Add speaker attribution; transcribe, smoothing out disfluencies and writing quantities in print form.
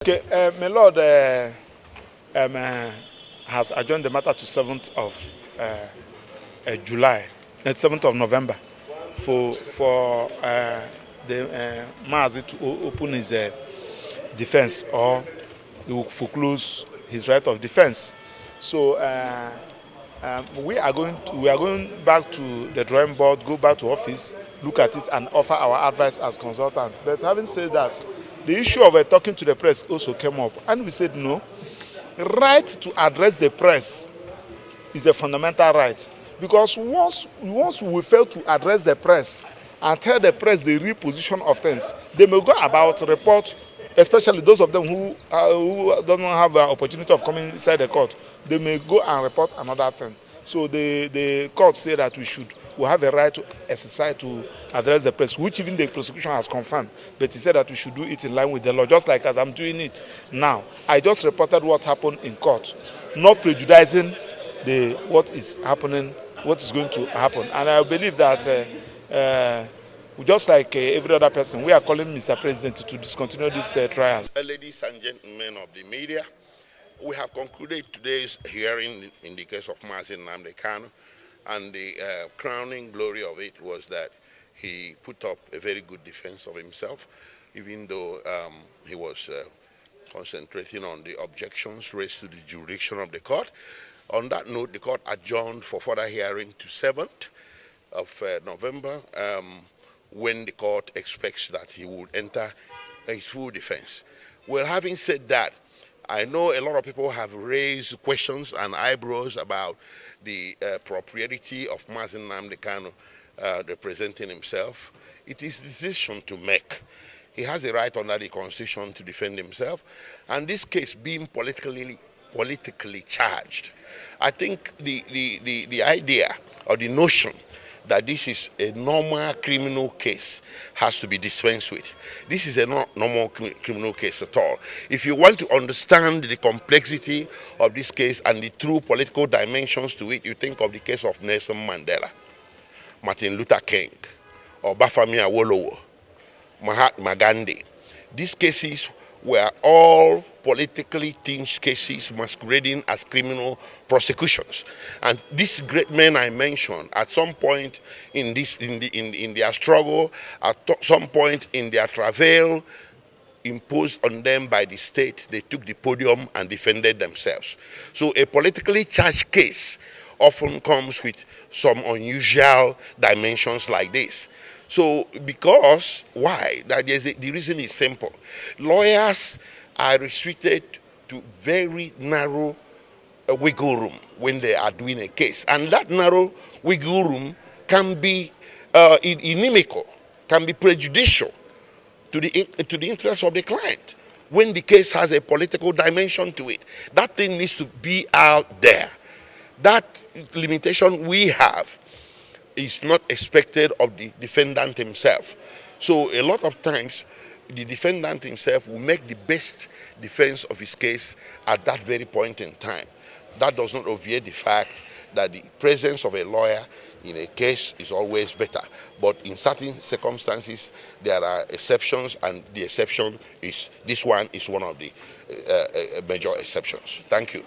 Speaker 1: Okay, my Lord has adjourned the matter to 7th of July, 7th of November, for the Mazi to open his defense, or he will foreclose his right of defense. So we are going back to the drawing board, go back to office, look at it, and offer our advice as consultants. But having said that, the issue of talking to the press also came up, and we said no. Right to address the press is a fundamental right, because once we fail to address the press and tell the press the real position of things, they may go about report, especially those of them who don't have an opportunity of coming inside the court. They may go and report another thing. So the court say that we have a right to exercise to address the press, which even the prosecution has confirmed. But he said that we should do it in line with the law, just like as I'm doing it now. I just reported what happened in court, not prejudicing what is happening, what is going to happen. And I believe that just like every other person, we are calling Mr. President to discontinue this trial.
Speaker 2: Ladies and gentlemen of the media, we have concluded today's hearing in the case of Nnamdi Kanu, and the crowning glory of it was that he put up a very good defense of himself, even though he was concentrating on the objections raised to the jurisdiction of the court. On that note, the court adjourned for further hearing to 7th of November, when the court expects that he will enter his full defense. Well, having said that, I know a lot of people have raised questions and eyebrows about the propriety of Nnamdi Kanu representing himself. It is his decision to make. He has a right under the Constitution to defend himself, and this case being politically charged, I think the idea or the notion that this is a normal criminal case has to be dispensed with. This is a normal criminal case at all. If you want to understand the complexity of this case and the true political dimensions to it, you think of the case of Nelson Mandela, Martin Luther King, or Bafemi Awolowo, Mahatma Gandhi. These cases were all politically tinged cases masquerading as criminal prosecutions. And these great men I mentioned, at some point in their struggle, at some point in their travail imposed on them by the state, they took the podium and defended themselves. So a politically charged case often comes with some unusual dimensions like this. So because, why? The reason is simple. Lawyers are restricted to very narrow wiggle room when they are doing a case. And that narrow wiggle room can be inimical, can be prejudicial to the interest of the client when the case has a political dimension to it. That thing needs to be out there. That limitation we have is not expected of the defendant himself. So a lot of times, the defendant himself will make the best defense of his case at that very point in time. That does not obviate the fact that the presence of a lawyer in a case is always better. But in certain circumstances, there are exceptions, and the exception is, this one is one of the major exceptions. Thank you.